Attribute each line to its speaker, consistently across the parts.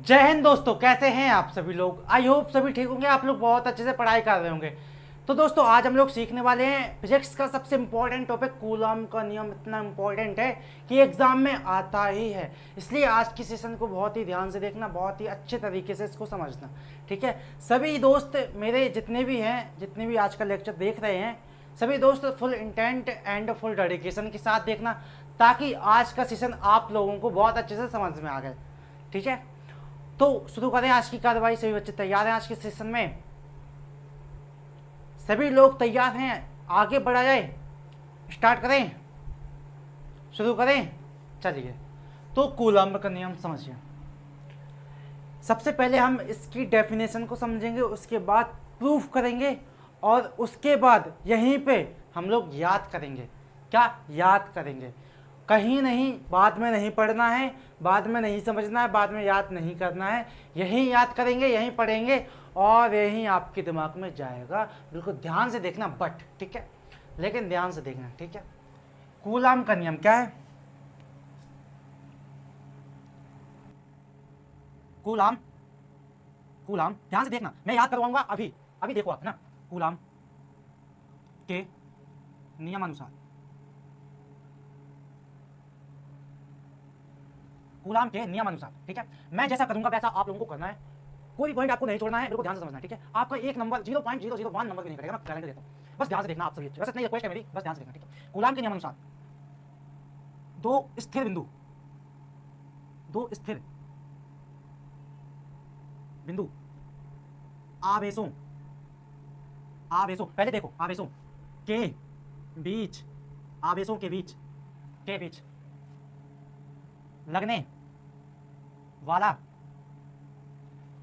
Speaker 1: जय हिंद दोस्तों, कैसे हैं आप सभी लोग। आई होप सभी ठीक होंगे। आप लोग बहुत अच्छे से पढ़ाई कर रहे होंगे। तो दोस्तों आज हम लोग सीखने वाले हैं फिजिक्स का सबसे इंपॉर्टेंट टॉपिक कूलॉम का नियम। इतना इंपॉर्टेंट है कि एग्जाम में आता ही है, इसलिए आज की सेशन को बहुत ही ध्यान से देखना, बहुत ही अच्छे तरीके से इसको समझना। ठीक है, सभी दोस्त मेरे जितने भी हैं, जितने भी आज का लेक्चर देख रहे हैं, सभी दोस्त full intent and full dedication के साथ देखना, ताकि आज का सेशन आप लोगों को बहुत अच्छे से समझ में आ गए। ठीक है, तो शुरू करें आज की कार्रवाई। सभी बच्चे तैयार हैं आज के सेशन में? सभी लोग तैयार हैं? आगे बढ़ा जाए, स्टार्ट करें, शुरू करें। चलिए, तो कूलम्ब का नियम समझिए। सबसे पहले हम इसकी डेफिनेशन को समझेंगे, उसके बाद प्रूफ करेंगे, और उसके बाद यहीं पे हम लोग याद करेंगे। क्या याद करेंगे? कहीं नहीं, बाद में नहीं पढ़ना है, बाद में नहीं समझना है, बाद में याद नहीं करना है। यहीं याद करेंगे, यहीं पढ़ेंगे, और यहीं आपके दिमाग में जाएगा। बिल्कुल ध्यान से देखना बट, ठीक है, लेकिन ध्यान से देखना। ठीक है, कूलॉम का नियम क्या है? कूलॉम, कूलॉम ध्यान से देखना, मैं याद करवाऊंगा अभी। अभी देखो आप ना, कूलॉम के नियमानुसार, कूलॉम के नियमानुसार। ठीक है, मैं जैसा करूंगा वैसा आप लोगों को करना है। कोई पॉइंट आपको नहीं छोड़ना है, बिल्कुल ध्यान से समझना है। ठीक है, आपका एक नंबर 0.001 नंबर भी नहीं करेगा, मैं गारंटी देता हूं। बस ध्यान से देखना आप सभी। वैसे नहीं रिक्वेस्ट है मेरी, बस ध्यान से देखना। ठीक है, कूलॉम के नियमानुसार दो स्थिर बिंदु, दो स्थिर बिंदु आवेशों, आवेशों पहले देखो, आवेशों के बीच, आवेशों के बीच, के बीच लगने वाला,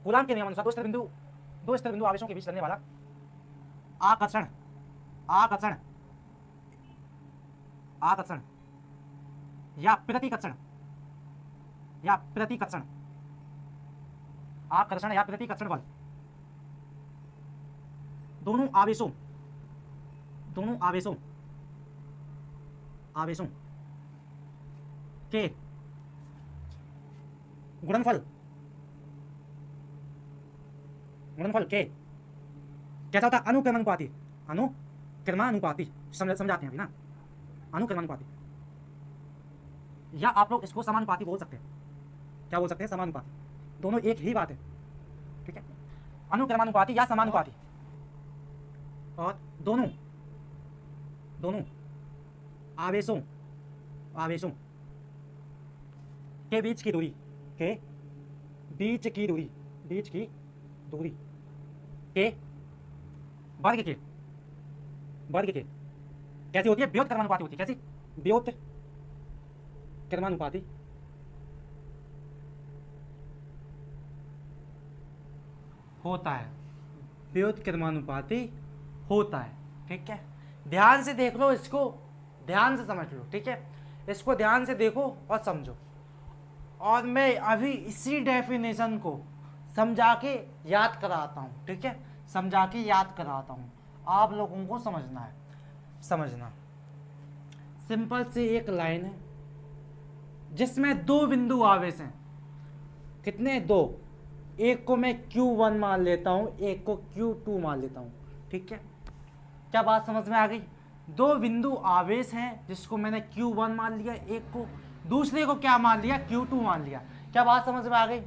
Speaker 1: कूलॉम के नियमानुसार दो स्थिर बिंदु आवेशों के बीच लगने वाला आकर्षण, आकर्षण, आकर्षण या प्रतिकर्षण, या प्रतिकर्षण, आकर्षण या प्रतिकर्षण बल दोनों आवेशों, दोनों आवेशों, आवेशों के गुणनफल, गुणनफल के कैसा होता है? अनुक्रमानुपाती, अनुक्रमानुपाती। समझाते हैं अभी ना, अनुक्रमानुपाती, या आप लोग इसको समानुपाती बोल सकते हैं। क्या बोल सकते हैं? समानुपाती, दोनों एक ही बात है। ठीक है, अनुक्रमानुपाती या समानुपाती, और दोनों, दोनों आवेशों, आवेशों के बीच की दूरी, के बीच की दूरी, बीच की दूरी के वर्ग के, वर्ग के कैसी होती है? व्युत्क्रमानुपाती क्रमानुपाती होती है। कैसी? व्युत्क्रमानुपाती क्रमानुपाती होता है, व्युत्क्रमानुपाती होता है। ठीक है, ध्यान से देख लो इसको, ध्यान से समझ लो। ठीक है, इसको ध्यान से देखो और समझो, और मैं अभी इसी डेफिनेशन को समझा के याद कराता हूँ। ठीक है, समझा के याद कराता हूँ, आप लोगों को समझना है। समझना, सिंपल सी एक लाइन है जिसमें दो बिंदु आवेश हैं। कितने? दो। एक को मैं Q1 मान लेता हूं, एक को Q2 मान लेता हूं। ठीक है, क्या बात समझ में आ गई? दो बिंदु आवेश हैं जिसको मैंने Q1 मान लिया, एक को, दूसरे को क्या मान लिया? Q2 मान लिया। क्या बात समझ में आ गई?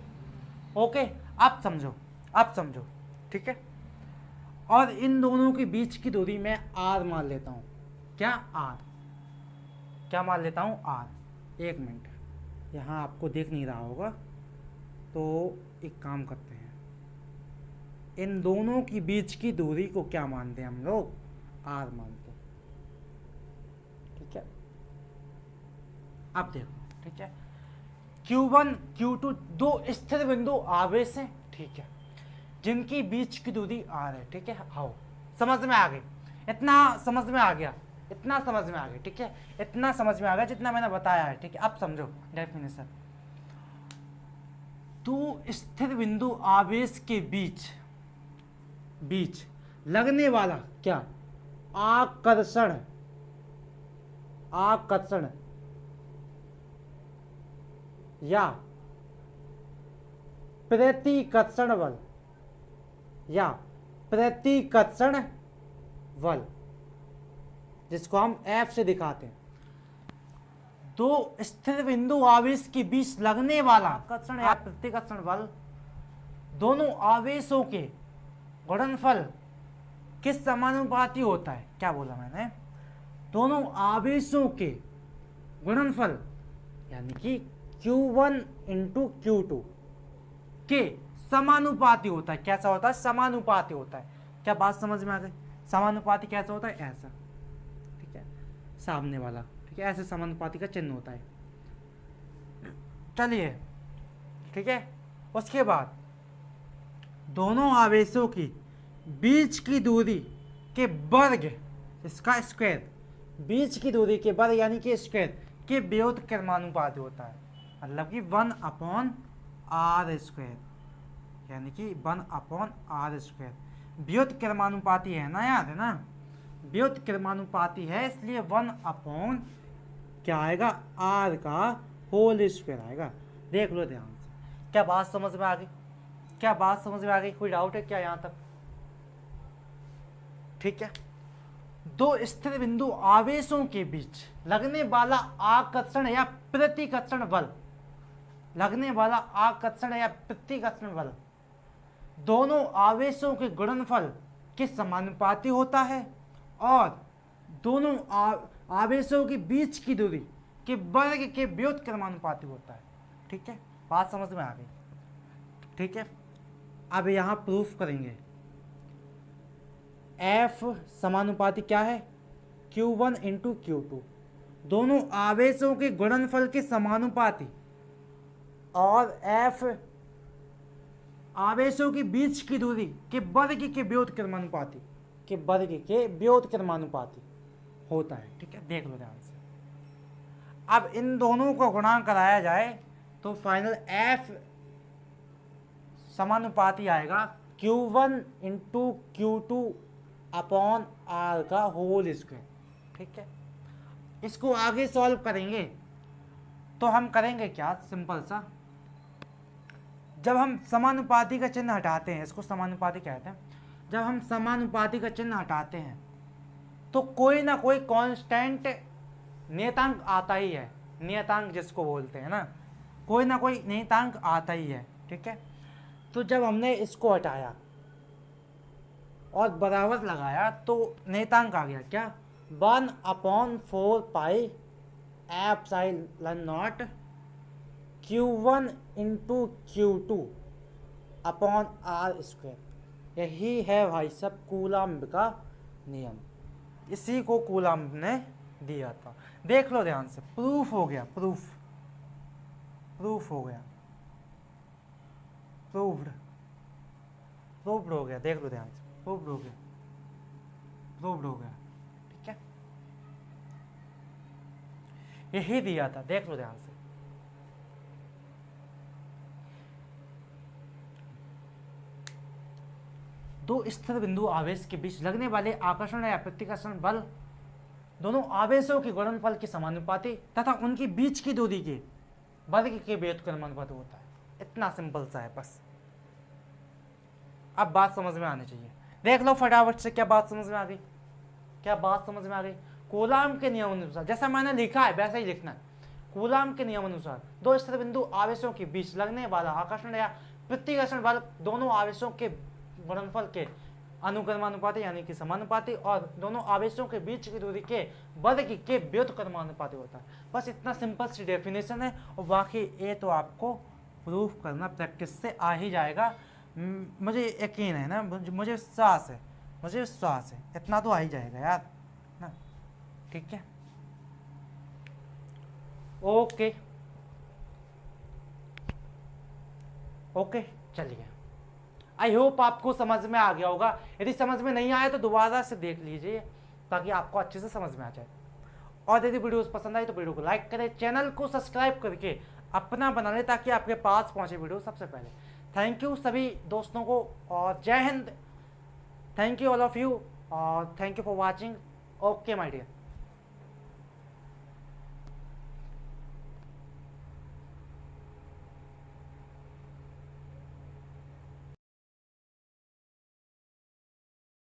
Speaker 1: ओके, अब समझो, अब समझो। ठीक है, और इन दोनों के बीच की दूरी मैं R मान लेता हूं। क्या? R। क्या मान लेता हूं? R। एक मिनट, यहां आपको देख नहीं रहा होगा, तो एक काम करते हैं, इन दोनों की बीच की दूरी को क्या मानते हैं हम लोग? R मानते हैं। ठीक है, अब देखो। ठीक है, Q1 Q2 दो स्थिर बिंदु आवेश हैं। ठीक है, जिनकी बीच की दूरी R है। ठीक है, आओ समझ में आ गई? इतना समझ में आ गया? इतना समझ में आ गया? ठीक है, इतना समझ में आ गया जितना मैंने बताया है। ठीक है, अब समझो डेफिनेशन। दो स्थिर बिंदु आवेश के बीच, बीच लगने वाला क्या? आकर्षण, आकर्षण या प्रतिकर्षण बल या प्रतिकर्षण बल, जिसको हम F से दिखाते हैं। दो स्थिर बिंदु आवेश के बीच लगने वाला आकर्षण या प्रतिकर्षण बल दोनों आवेशों के गुणनफल किस समानुपाती होता है? क्या बोला मैंने? दोनों आवेशों के गुणनफल यानी कि Q1 इंटू Q2 के समानुपाती होता है। कैसा होता है? समानुपाती होता है। क्या बात समझ में आ गई? समानुपाती कैसा होता है? ऐसा, ठीक है, सामने वाला, ठीक है, ऐसे समानुपाती का चिन्ह होता है। चलिए, ठीक है, उसके बाद दोनों आवेशों की बीच की दूरी के वर्ग, इसका स्क्वायर, बीच की दूरी के वर्ग यानी कि स्क्वायर के व्युत्क्रमानुपाती क्रमानुपाती होता है। मतलब कि 1/r², यानी कि 1/r²। व्युत्क्रमानुपाती क्रमानुपाती है ना, याद है ना? व्युत्क्रमानुपाती क्रमानुपाती है, इसलिए 1 क्या आएगा? r का होल स्क्वायर आएगा। देख लो ध्यान से। क्या बात समझ में आ गई? क्या बात समझ में आ गई? कोई डाउट है क्या यहाँ तक? ठीक है। दो स्थिर बिंदु आवेशों के बीच लगने वाला आकर्षण या प्रतिकर्षण बल, लगने वाला आकर्षण या प्रतिकर्षण बल दोनों आवेशों के गुणनफल के समानुपाती होता है और दोनों आवेशों के बीच की दूरी के वर्ग के व्युत्क्रमानुपाती क्रमानुपाती होता है। ठीक है, बात समझ में आ गई? ठीक है, अब यहां प्रूफ करेंगे। F समानुपाती क्या है? Q1 इंटू Q2, दोनों आवेशों के गुणनफल के समानुपाती, और F आवेशों के बीच की दूरी के वर्ग के व्युत्क्रमानुपाती क्रमानुपाती, के वर्ग के व्युत्क्रमानुपाती क्रमानुपाती होता है। ठीक है, देख लो ध्यान से। अब इन दोनों को गुणा कराया जाए तो फाइनल F समानुपाती आएगा Q1 into Q2 upon R का होल स्क्वायर। ठीक है, इसको आगे सॉल्व करेंगे तो हम करेंगे क्या? सिंपल सा, जब हम समानुपाती का चिन्ह हटाते हैं, इसको समानुपाती कहते हैं, जब हम समानुपाती का चिन्ह हटाते हैं तो कोई ना कोई कांस्टेंट नियतांक आता ही है। नियतांक जिसको बोलते हैं ना, कोई ना कोई नियतांक आता ही है। ठीक है, तो जब हमने इसको हटाया और बराबर लगाया तो नियतांक आ गया क्या? 1/4 pi epsilon not Q1 into Q2 upon R²। यही है भाई सब कूलम्ब का नियम, इसी को कूलम्ब ने दिया था। देख लो ध्यान से, प्रूफ हो गया, प्रूफ हो गया, प्रूफ्ड हो गया। देख लो ध्यान से, प्रूफ्ड हो गया। ठीक है, यही दिया था, देख लो ध्यान से। दो स्थिर बिंदु आवेश के बीच लगने वाले आकर्षण या प्रतिकर्षण बल दोनों आवेशों के गुणनफल के समानुपाती तथा उनके बीच की दूरी के वर्ग के व्युत्क्रमानुपाती होता है। इतना सिंपल सा है बस। अब बात समझ में आनी चाहिए। देख लो फटाफट से, क्या बात समझ में आ गई? क्या बात समझ में आ गई? कूलम्ब के नियम अनुसार, जैसा मैंने लिखा है वैसा ही लिखना है। कूलम्ब के नियम अनुसार दो स्थिर बिंदु आवेशों के बीच लगने वाला आकर्षण या प्रतिकर्षण बल दोनों आवेशों के गुणनफल के अनुक्रमानुपाती यानी कि समानुपाती और दोनों आवेशों के बीच की दूरी के वर्ग के व्युत्क्रमानुपाती होता है। बस इतना सिंपल सी डेफिनेशन है, और बाकी ये तो आपको प्रूफ करना प्रैक्टिस से आ ही जाएगा। मुझे यकीन है ना, मुझे विश्वास है, इतना तो आ ही जाएगा यार ना। ठीक है, ओके, चलिए। आई होप आपको समझ में आ गया होगा। यदि समझ में नहीं आया तो दोबारा से देख लीजिए ताकि आपको अच्छे से समझ में आ जाए। और यदि वीडियो पसंद आई तो वीडियो को लाइक करें, चैनल को सब्सक्राइब करके अपना बना लें ताकि आपके पास पहुंचे वीडियो सबसे पहले। थैंक यू सभी दोस्तों को, और जय हिंद। Thank you all of you, और thank you for watching. Okay my dear.